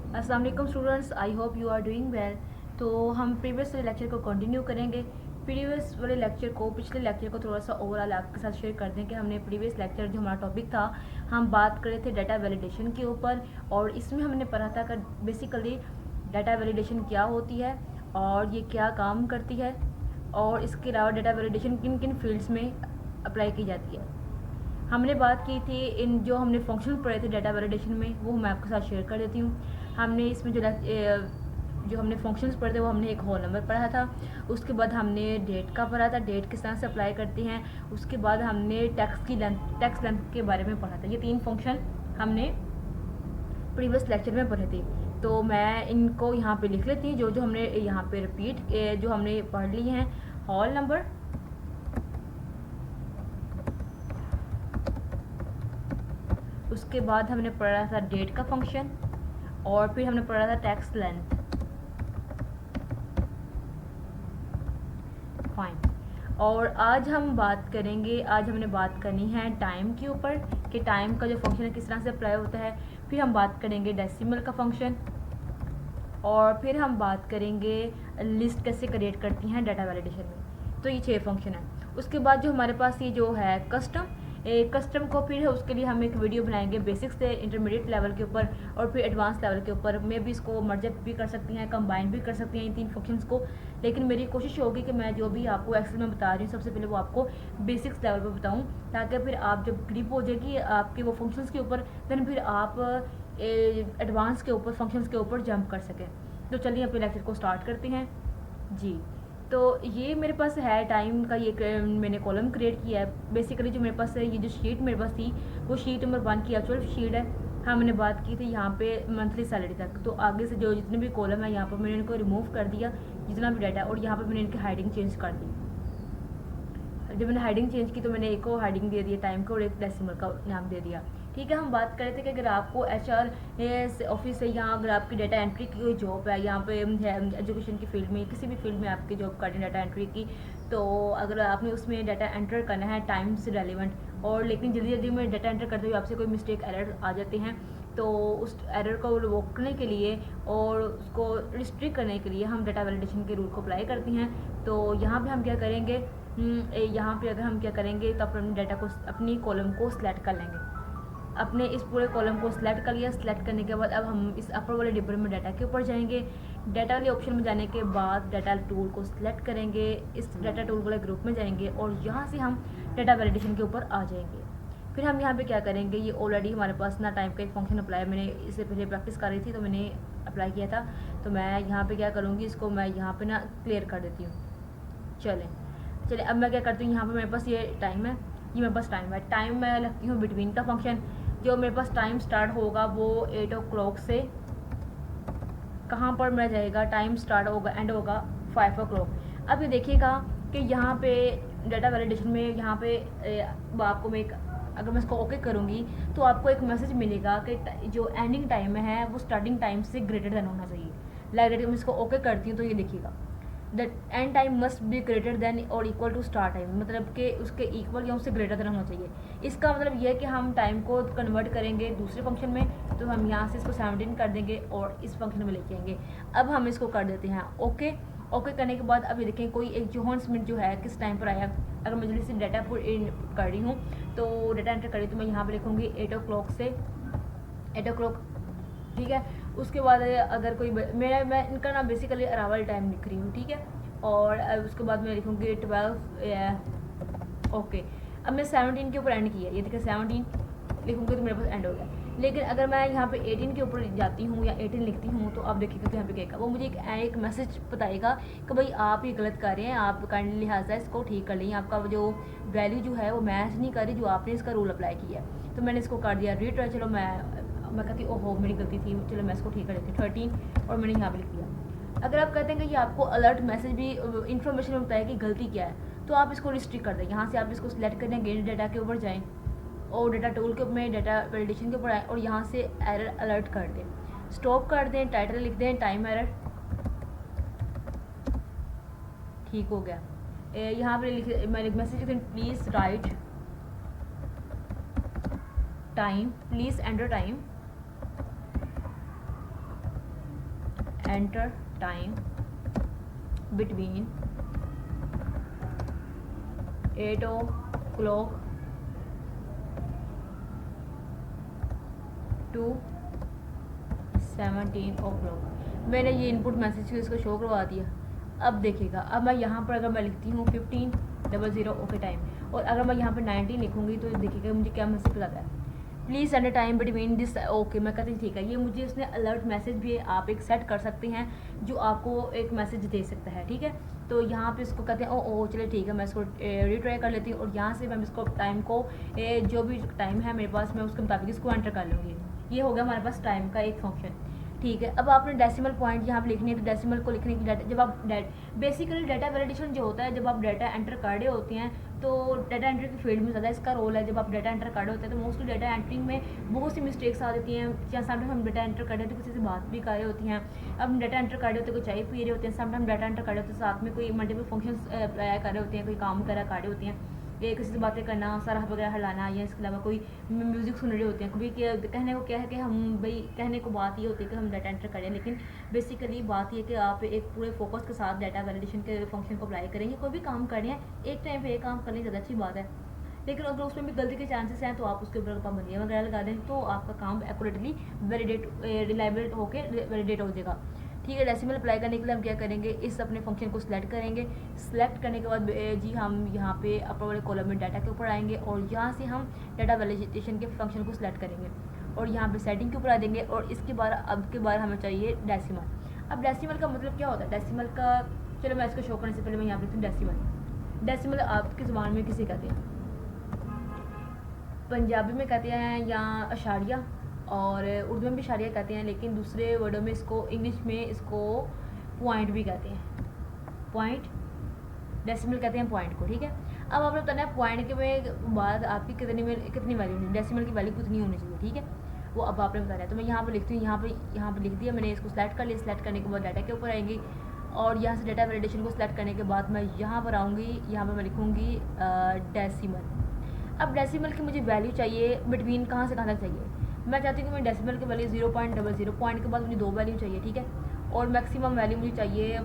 अस्सलाम वालेकुम students, I hope you are doing well. तो हम प्रीवियस वाले लेक्चर को कंटिन्यू करेंगे। प्रीवियस वाले लेक्चर को पिछले लेक्चर को थोड़ा सा ओवरऑल आपके साथ शेयर कर दें कि हमने प्रीवियस लेक्चर जो हमारा टॉपिक था, हम बात कर रहे थे डाटा वैलिडेशन के ऊपर, और इसमें हमने पढ़ा था कि बेसिकली डाटा वैलिडेशन क्या होती है और ये क्या काम करती है, और इसके अलावा डाटा वैलिडेशन किन किन फील्ड्स में अप्लाई की जाती है। हमने बात की थी इन जो हमने फंक्शन पढ़े थे डाटा वैलिडेशन में, वो मैं आपके साथ शेयर कर देती हूँ। हमने इसमें जो हमने फंक्शंस पढ़े थे वो हमने एक होल नंबर पढ़ा था। उसके बाद हमने डेट का पढ़ा था, डेट किस तरह से अप्लाई करती हैं। उसके बाद हमने टैक्स लेंथ के बारे में पढ़ा था। ये 3 फंक्शन हमने प्रीवियस लेक्चर में पढ़े थे। तो मैं इनको यहाँ पे लिख लेती हूँ, जो जो हमने यहाँ पे रिपीट जो हमने पढ़ ली हैं। होल नंबर, उसके बाद हमने पढ़ा था डेट का फंक्शन, और फिर हमने पढ़ा था टैक्स लेंथ। फाइन। और आज हम बात करेंगे, आज हमने बात करनी है टाइम के ऊपर कि टाइम का जो फंक्शन है किस तरह से अप्लाई होता है। फिर हम बात करेंगे डेसिमल का फंक्शन, और फिर हम बात करेंगे लिस्ट कैसे क्रिएट करती हैं डाटा वैलिडेशन में। तो ये 6 फंक्शन है। उसके बाद जो हमारे पास ये जो है कस्टम को फिर उसके लिए हम एक वीडियो बनाएंगे बेसिक्स से इंटरमीडिएट लेवल के ऊपर और फिर एडवांस लेवल के ऊपर। में भी इसको मर्जअप भी कर सकती हैं, कंबाइन भी कर सकती हैं इन 3 फंक्शंस को। लेकिन मेरी कोशिश होगी कि मैं जो भी आपको एक्सेल में बता रही हूँ सबसे पहले वो आपको बेसिक्स लेवल पर बताऊँ, ताकि फिर आप जब ग्रिप हो जाएगी आपके वो फंक्शंस के ऊपर, देन फिर आप एडवांस के ऊपर फंक्शंस के ऊपर जंप कर सकें। तो चलिए अपने लेक्चर को स्टार्ट करते हैं जी। तो ये मेरे पास है टाइम का, ये मैंने कॉलम क्रिएट किया है। बेसिकली जो मेरे पास है, ये जो शीट मेरे पास थी वो शीट नंबर 1 की एक्चुअल शीट है। हाँ, मैंने बात की थी यहाँ पे मंथली सैलरी तक। तो आगे से जो जितने भी कॉलम है यहाँ पर मैंने इनको रिमूव कर दिया, जितना भी डाटा, और यहाँ पर मैंने इनकी हाइडिंग चेंज कर दी। जब मैंने हाइडिंग चेंज की तो मैंने एक को हाइडिंग दे दिया टाइम को और एक डेसिमल का नाम दे दिया। ठीक है, हम बात कर रहे थे कि अगर आपको HR ऑफिस है, या अगर आपकी डाटा एंट्री की कोई जॉब है, यहाँ पे है एजुकेशन की फील्ड में, किसी भी फील्ड में आपकी जॉब कर रहे हैं डाटा एंट्री की, तो अगर आपने उसमें डाटा एंटर करना है टाइम से रेलिवेंट, और लेकिन जल्दी जल्दी में डाटा एंटर करते हुए आपसे कोई मिस्टेक एरर आ जाते हैं, तो उस एरर को रोकने के लिए और उसको रिस्ट्रिक्ट करने के लिए हम डाटा वैलिडेशन के रूल को अप्लाई करती हैं। तो यहाँ पे हम क्या करेंगे, यहाँ पे अगर हम क्या करेंगे तो अपने डाटा को, अपनी कॉलम को सिलेक्ट कर लेंगे। अपने इस पूरे कॉलम को सिलेक्ट कर लिया। सिलेक्ट करने के बाद अब हम इस अपर वाले डिब्बे में डाटा के ऊपर जाएंगे। डाटा वाले ऑप्शन में जाने के बाद डाटा टूल को सिलेक्ट करेंगे, इस डाटा टूल वाले ग्रुप में जाएंगे, और यहाँ से हम डाटा वैलिडेशन के ऊपर आ जाएंगे। फिर हम यहाँ पे क्या करेंगे, ये ऑलरेडी हमारे पास ना टाइम का एक फंक्शन अप्लाई, मैंने इससे पहले प्रैक्टिस कर रही थी तो मैंने अप्लाई किया था। तो मैं यहाँ पे क्या करूँगी, इसको मैं यहाँ पे ना क्लियर कर देती हूँ। चले अब मैं क्या करती हूँ, यहाँ पे मेरे पास ये टाइम है, ये मेरे पास टाइम मैं लगती हूँ बिटवीन का फंक्शन। जो मेरे पास टाइम स्टार्ट होगा वो 8 o'clock से कहाँ पर मेरा जाएगा, टाइम स्टार्ट होगा एंड होगा 5 o'clock। अब ये देखिएगा कि यहाँ पे डाटा वैलिडेशन में यहाँ पे आपको मैं अगर मैं इसको ओके करूँगी तो आपको एक मैसेज मिलेगा कि जो एंडिंग टाइम है वो स्टार्टिंग टाइम से ग्रेटर देन होना चाहिए। लाइक दैट, मैं इसको ओके करती हूँ तो ये देखिएगा, that and time must be greater than और इक्वल टू स्टार्ट टाइम, मतलब कि उसके इक्वल या उससे ग्रेटर देन होना चाहिए। इसका मतलब ये है कि हम टाइम को कन्वर्ट करेंगे दूसरे फंक्शन में, तो हम यहाँ से इसको 17 कर देंगे और इस फंक्शन में लेके आएंगे। अब हम इसको कर देते हैं ओके। ओके करने के बाद अब ये देखें कोई एक जोहन्स मिनट जो है किस टाइम पर आया। अगर मैं जल्दी से डाटा कर रही हूँ तो डाटा एंटर कर रही, तो मैं यहाँ पर लिखूँगी 8 o'clock से 8 o'clock। ठीक है, उसके बाद अगर कोई मैं इनका ना बेसिकली अरावल टाइम लिख रही हूँ। ठीक है, और उसके बाद मैं लिखूँगी 12 ओके। अब मैं 17 के ऊपर एंड किया, ये देखिए 17 लिखूँगी तो मेरे पास एंड हो गया। लेकिन अगर मैं यहाँ पे 18 के ऊपर जाती हूँ या 18 लिखती हूँ तो आप देखिएगा तो यहाँ पे क्या, वो मुझे एक मैसेज बताएगा कि भाई आप ये गलत कर रहे हैं, आप काइंडली लिहाजा इसको ठीक कर लीजिए, आपका जो वैल्यू जो है वो मैच नहीं कर रही जो आपने इसका रूल अप्लाई किया है। तो मैंने इसको कर दिया रीट्राई। चलो मैं कहती ओहो मेरी गलती थी, चलो मैं इसको ठीक कर देती हूँ 13, और मैंने यहाँ पे लिख दिया। अगर आप कहते हैं कि ये आपको अलर्ट मैसेज भी इन्फॉर्मेशन में बताया कि गलती क्या है, तो आप इसको रिस्ट्रिक्ट कर दें। यहाँ से आप इसको सिलेक्ट करें, गेन डाटा के ऊपर जाएँ और डाटा टूल के में डाटा वैलिडेशन के ऊपर आए और यहाँ से एरर अलर्ट कर दें, स्टॉप कर दें, टाइटल लिख दें टाइम एरर, ठीक हो गया। यहाँ पर मैं मैसेज लिख दें please write time, please enter time, enter time between 8 o'clock to 17 o'clock। मैंने ये इनपुट मैसेज इसको शो करवा दिया। अब देखिएगा, अब मैं यहाँ पर अगर मैं लिखती हूँ 15:00 ओके टाइम, और अगर मैं यहाँ पर 19 लिखूँगी तो देखिएगा मुझे क्या मैसेज आता है, please send time between this. Okay, मैं कहती हूँ ठीक है, ये मुझे उसने अलर्ट मैसेज भी आप एक सेट कर सकते हैं जो आपको एक मैसेज दे सकता है, ठीक है। तो यहाँ पे इसको कहते हैं ओ चलिए ठीक है, मैं इसको रीट्राई कर लेती हूँ, और यहाँ से मैं इसको टाइम को जो भी टाइम है मेरे पास मैं उसके मुताबिक इसको एंटर कर लूँगी। ये हो गया हमारे पास टाइम का एक फंक्शन, ठीक है। अब आपने डेसिमल पॉइंट यहाँ पे लिखनी है, तो डेसिमल को लिखने की डाटा जब आप बेसिकली डाटा वैलिडेशन जो होता है, जब आप डाटा एंटर कर रहे होते हैं तो डाटा एंट्री की फील्ड में ज़्यादा इसका रोल है। जब आप डाटा एंटर कर रहे होते हैं तो मोस्टली डाटा एंट्रिंग में बहुत सी मिस्टेक्स आ जाती हैं। या समटाइम हम डाटा एंटर कर रहे होते हैं, किसी से बात भी कर रहे होती हैं, अब हम डाटा एंटर कर रहे होते हैं, कोई चाय पी रहे होते हैं, समटाइम डाटा एंटर कर रहे होते हैं, साथ में कोई मल्टीपल फंक्शंस अप्लाई कर रहे होते हैं, कोई काम वगैरह कर रहे होते हैं, या किसी से बातें करना, सरह वगैरह हिलाना, या इसके अलावा कोई म्यूज़िक सुन रहे होते हैं। कभी कहने को क्या है कि हम भाई कहने को बात ये होती है कि हम डाटा एंटर करें, लेकिन बेसिकली बात ये कि आप एक पूरे फोकस के साथ डाटा वैलिडेशन के फंक्शन को अप्लाई करेंगे। कोई भी काम कर रहे हैं एक टाइम पे एक काम करने ज़्यादा अच्छी बात है, लेकिन अगर उसमें भी गलती के चांसेस हैं तो आप उसके ऊपर पाबंदियाँ वगैरह लगा दें, तो आपका काम एक्यूरेटली रिलायबल होकर वैलिडेट हो जाएगा, ठीक है। डेसिमल अप्लाई करने के लिए हम क्या करेंगे, इस अपने फंक्शन को सिलेक्ट करेंगे। सिलेक्ट करने के बाद जी हम यहाँ पे अपर वाले कॉलम में डाटा के ऊपर आएंगे, और यहाँ से हम डाटा वैलिडेशन के फंक्शन को सिलेक्ट करेंगे, और यहाँ पे सेटिंग के ऊपर आ देंगे, और इसके बाद अब के बाद हमें चाहिए डेसिमल। अब डेसिमल का मतलब क्या होता है, डेसिमल का चलो मैं इसको शो करने से पहले मैं यहाँ पे लिखती हूँ डेसिमल। डेसिमल आपकी ज़ुबान में किसे कहते हैं, पंजाबी में कहते हैं या अशारिया, और उर्दू में भी अशारिया कहते हैं, लेकिन दूसरे वर्डों में इसको इंग्लिश में इसको पॉइंट भी कहते हैं, पॉइंट डेसिमल कहते हैं पॉइंट को, ठीक है। अब आपने बताना है पॉइंट के में बाद आपकी कितनी वैल्यू होनी, डेसिमल की वैल्यू कितनी होनी चाहिए, ठीक है, वो अब आपने बताना है। तो मैं यहाँ पर लिखती हूँ, यहाँ पर लिख दिया मैंने, इसको सेलेक्ट कर लिया। सेलेक्ट करने के बाद डाटा के ऊपर आएंगी, और यहाँ से डाटा वैलिडेशन को सिलेक्ट करने के बाद मैं यहाँ पर आऊँगी, यहाँ पर मैं लिखूँगी डेसिमल। अब डेसिमल की मुझे वैल्यू चाहिए बिटवीन कहाँ से कहाँ तक चाहिए, मैं चाहती हूँ कि मैं डेसिमल की वैल्यू 0.00 पॉइंट के बाद मुझे 2 वैल्यू चाहिए, ठीक है, और मैक्सिमम वैल्यू मुझे चाहिए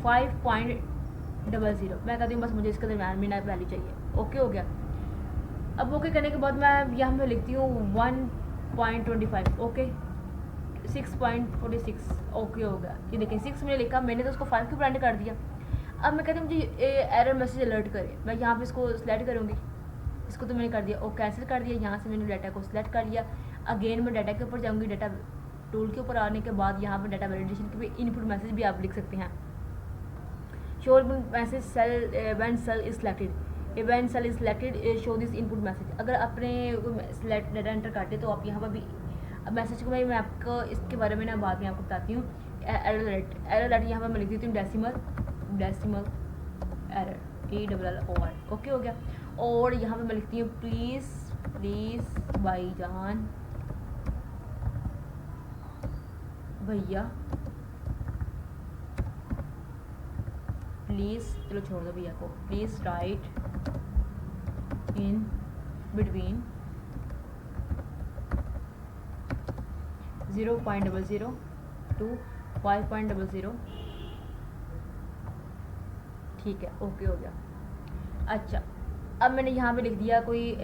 5.00। मैं कहती हूँ बस मुझे इसके दरम्यान में वैल्यू चाहिए। ओके हो गया। अब ओके करने के बाद मैं यहाँ पर लिखती हूँ 1.25, ओके 6.46, ओके हो गया। ये देखें 6 मैंने लिखा, मैंने तो उसको 5 के ब्रांड कर दिया। अब मैं कहती हूँ मुझे एरर मैसेज अलर्ट करे, मैं यहाँ पे इसको सिलेक्ट करूँगी, इसको तो मैंने कर दिया और कैंसिल कर दिया। यहाँ से मैंने डाटा को सिलेक्ट कर लिया। अगेन मैं डाटा के ऊपर जाऊँगी, डाटा टूल के ऊपर आने के बाद यहाँ पर डाटा वैलिडेशन के भी इनपुट मैसेज भी आप लिख सकते हैं। Show message cell when cell is selected, when cell is selected show this input message. अगर आपने सिलेक्ट डाटा एंटर करते तो आप यहाँ पर भी मैसेज को मैं आपको इसके बारे में ना बाद में आपको बताती हूँ। एरर अलर्ट यहाँ पर मैं लिख देती हूँ डेसिमल एरर ERR, ओके हो गया। और यहाँ पे मैं लिखती हूँ प्लीज़ भाईजान भैया प्लीज़, चलो छोड़ दो भैया को, please write in between 0.00 to 5.00, ठीक है, ओके हो गया। अच्छा, अब मैंने यहाँ पे लिख दिया कोई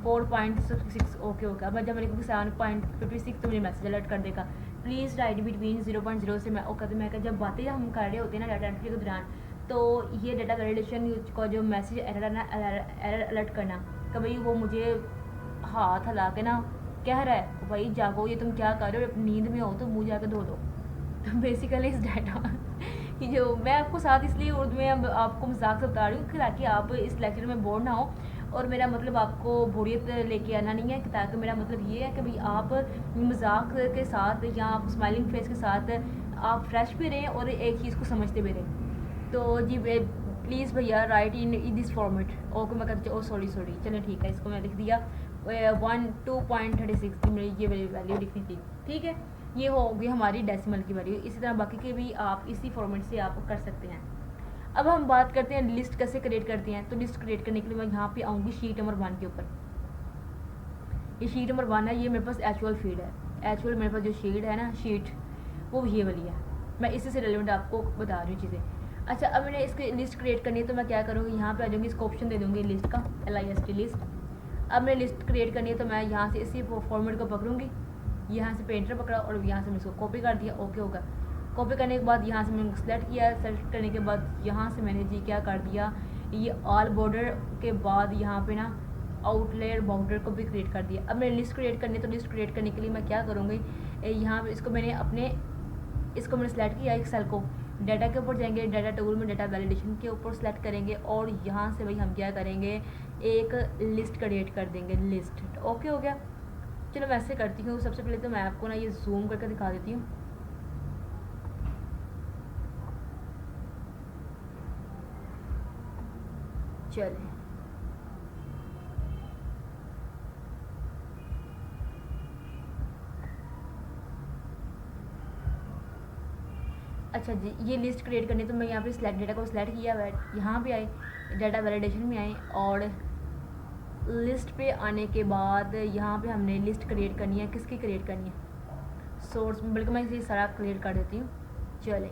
4.66, ओके हो गया। मैं जब मैं लिखूँगी 7.56 तो मुझे मैसेज अलर्ट कर देगा, प्लीज़ राइट बिटवीन 0.0 से मैं ओके। तो मैं जब बातें हम कर रहे होते हैं ना डाटा एंट्री के दौरान, तो ये डाटा वैलिडेशन का जो मैसेज एरर अलर्ट करना, कभी वो मुझे हाथ हिला के ना कह रहा है भाई जागो, ये तुम क्या कर रहे हो, नींद में हो तो मुँह जाके धो दो। तो बेसिकली इस डाटा कि जो मैं आपको साथ इसलिए उर्दू में आपको मजाक से बता रही हूँ ताकि आप इस लेक्चर में बोर ना हो, और मेरा मतलब आपको बोरियत लेके आना नहीं है, ताकि मेरा मतलब ये है कि भाई आप मजाक के साथ या आप स्माइलिंग फेस के साथ आप फ्रेश भी रहें और एक चीज़ को समझते भी रहें। तो जी प्लीज़ भैया right in this format, okay मैं कहती हूँ सॉरी चलो ठीक है, इसको मैं लिख दिया 2.36 ये वैल्यू लिखनी थी, ठीक है। ये होगी हमारी डेसिमल की वैल्यू। इसी तरह बाकी के भी आप इसी फॉर्मेट से आप कर सकते हैं। अब हम बात करते हैं लिस्ट कैसे क्रिएट करते हैं। तो लिस्ट क्रिएट करने के लिए मैं यहाँ पे आऊँगी शीट नंबर 1 के ऊपर। ये शीट नंबर 1 है, ये मेरे पास एक्चुअल फीड है, एक्चुअल मेरे पास जो शीट है ना, शीट वो ये वाली है। मैं इसी से रिलेवेंट आपको बता रही हूँ चीज़ें। अच्छा, अब मैंने इसकी लिस्ट क्रिएट करनी है तो मैं क्या करूँगी, यहाँ पे आ जाऊँगी, इसको ऑप्शन दे दूँगी लिस्ट का, LIST लिस्ट। अब मैंने लिस्ट क्रिएट करनी है तो मैं यहाँ से इसी फॉर्मेट को पकड़ूँगी, यहाँ से पेंटर पकड़ा और यहाँ से मैं इसको कॉपी कर दिया। ओके होगा। कॉपी करने के बाद यहाँ से मैंने सेलेक्ट किया, सेलेक्ट करने के बाद यहाँ से मैंने जी क्या कर दिया, ये ऑल बॉर्डर के बाद यहाँ पे ना आउटलेयर बॉर्डर को भी क्रिएट कर दिया। अब मैंने लिस्ट क्रिएट करनी है तो लिस्ट क्रिएट करने के लिए मैं क्या करूँगी, यहाँ पे इसको मैंने सेलेक्ट किया एक सेल को, डाटा के ऊपर जाएंगे, डाटा टूल में डाटा वैलिडेशन के ऊपर सेलेक्ट करेंगे और यहाँ से भाई हम क्या करेंगे, एक लिस्ट क्रिएट कर देंगे, लिस्ट। ओके हो गया। चलो मैं ऐसे करती हूँ। सबसे पहले तो मैं आपको ना ये जूम करके दिखा देती हूँ। चले, अच्छा जी, ये लिस्ट क्रिएट करनी है तो मैं यहाँ पे सिलेक्ट डाटा को सिलेक्ट किया हुआ है, यहाँ पे आए, डाटा वैलिडेशन में आए और लिस्ट पे आने के बाद यहाँ पे हमने लिस्ट क्रिएट करनी है। किसकी क्रिएट करनी है, सोर्स में, बल्कि मैं इसे सारा क्लियर कर देती हूँ। चले,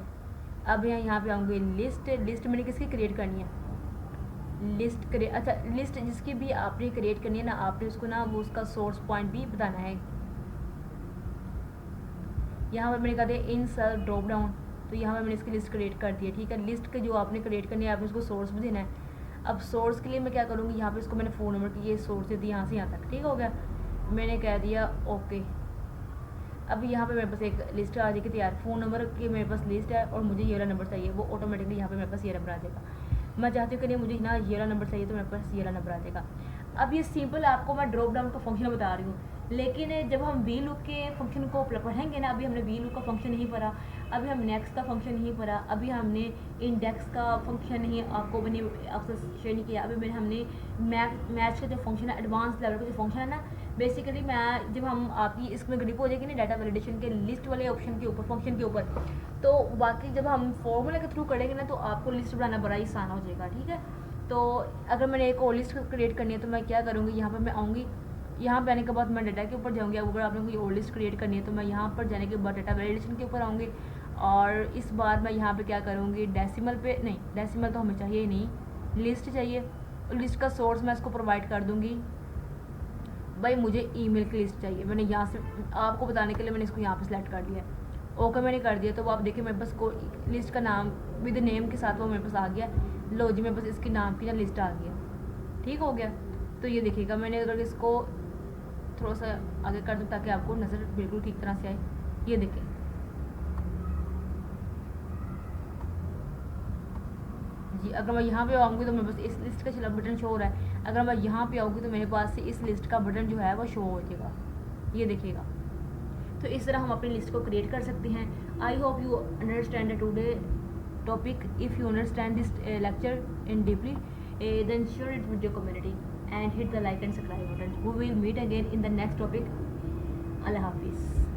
अब यहाँ पे आऊँगी लिस्ट मैंने किसकी क्रिएट करनी है, लिस्ट क्रिएट। अच्छा, लिस्ट जिसकी भी आपने क्रिएट करनी है ना, आपने उसको ना वो उसका सोर्स पॉइंट भी बताना है। यहाँ पर मैंने कहा दिया इन सेल ड्रॉप डाउन, तो यहाँ पर मैंने इसकी लिस्ट क्रिएट कर दी है। ठीक है, लिस्ट के जो आपने क्रिएट करनी है आपने उसको सोर्स भी देना है। अब सोर्स के लिए मैं क्या करूँगी, यहाँ पे इसको मैंने फ़ोन नंबर की ये सोर्स दे दी, यहाँ से यहाँ तक। ठीक हो गया, मैंने कह दिया ओके। अब यहाँ पे मेरे पास एक लिस्ट आ जाएगी तैयार, फ़ोन नंबर की मेरे पास लिस्ट है और मुझे ये वाला नंबर चाहिए, वो ऑटोमेटिकली यहाँ पे मेरे पास ये नंबर आ जाएगा। मैं चाहती हूँ कि नहीं मुझे ना ये वाला नंबर चाहिए तो मेरे पास ये वाला नंबर आ जाएगा। अब ये सिंपल आपको मैं ड्रॉप डाउन का फंक्शन बता रही हूँ, लेकिन जब हम वी लुक के फंक्शन को पढ़ेंगे ना, अभी हमने वी लुक का फंक्शन नहीं पढ़ा, अभी हम नेक्स्ट का फंक्शन नहीं पढ़ा, अभी हमने इंडेक्स का फंक्शन नहीं आपको मैंने आपसे शेयर नहीं किया। अभी हमने मैच का जो फंक्शन है, एडवांस लेवल का जो फंक्शन है ना, बेसिकली मैं जब हम आपकी इसमें ग्रिप हो जाएगी ना डाटा वैलिडेशन के लिस्ट वाले ऑप्शन के ऊपर, फंक्शन के ऊपर, तो बाकी जब हम फॉर्मूला के थ्रू करेंगे ना तो आपको लिस्ट बनाना बड़ा ही आसान हो जाएगा। ठीक है, तो अगर मैंने एक और लिस्ट क्रिएट करनी है तो मैं क्या करूँगी, यहाँ पर मैं आऊँगी, यहाँ पे आने के बाद मैं डाटा के ऊपर जाऊँगी। अगर आपने कोई और लिस्ट क्रिएट करनी है तो मैं यहाँ पर जाने के बाद डाटा वैलिडेशन के ऊपर आऊँगी और इस बार मैं यहाँ पे क्या करूँगी, डेसिमल पे नहीं, डेसिमल तो हमें चाहिए ही नहीं, लिस्ट चाहिए। लिस्ट का सोर्स मैं इसको प्रोवाइड कर दूँगी, भाई मुझे ईमेल की लिस्ट चाहिए। मैंने यहाँ से आपको बताने के लिए मैंने इसको यहाँ पे सेलेक्ट कर दिया, ओके मैंने कर दिया। तो वो आप देखिए मेरे पास को लिस्ट का नाम विद नेम के साथ वो मेरे पास आ गया। लो जी, मेरे पास इसकी नाम की ना लिस्ट आ गया। ठीक हो गया, तो ये देखिएगा मैंने अगर इसको थोड़ा सा आगे कर दूँ ताकि आपको नज़र बिल्कुल ठीक तरह से आए। ये देखें, जी अगर मैं यहाँ पे आऊँगी तो मेरे पास इस लिस्ट का चला बटन शो हो रहा है, अगर मैं यहाँ पे आऊँगी तो मेरे पास से इस लिस्ट का बटन जो है वो शो हो जाएगा, ये देखिएगा। तो इस तरह हम अपनी लिस्ट को क्रिएट कर सकते हैं। आई hope you understand today topic. If you understand this lecture in deeply, then share it with your community and hit the like and subscribe button. We will meet again in the next topic. Allah Hafiz.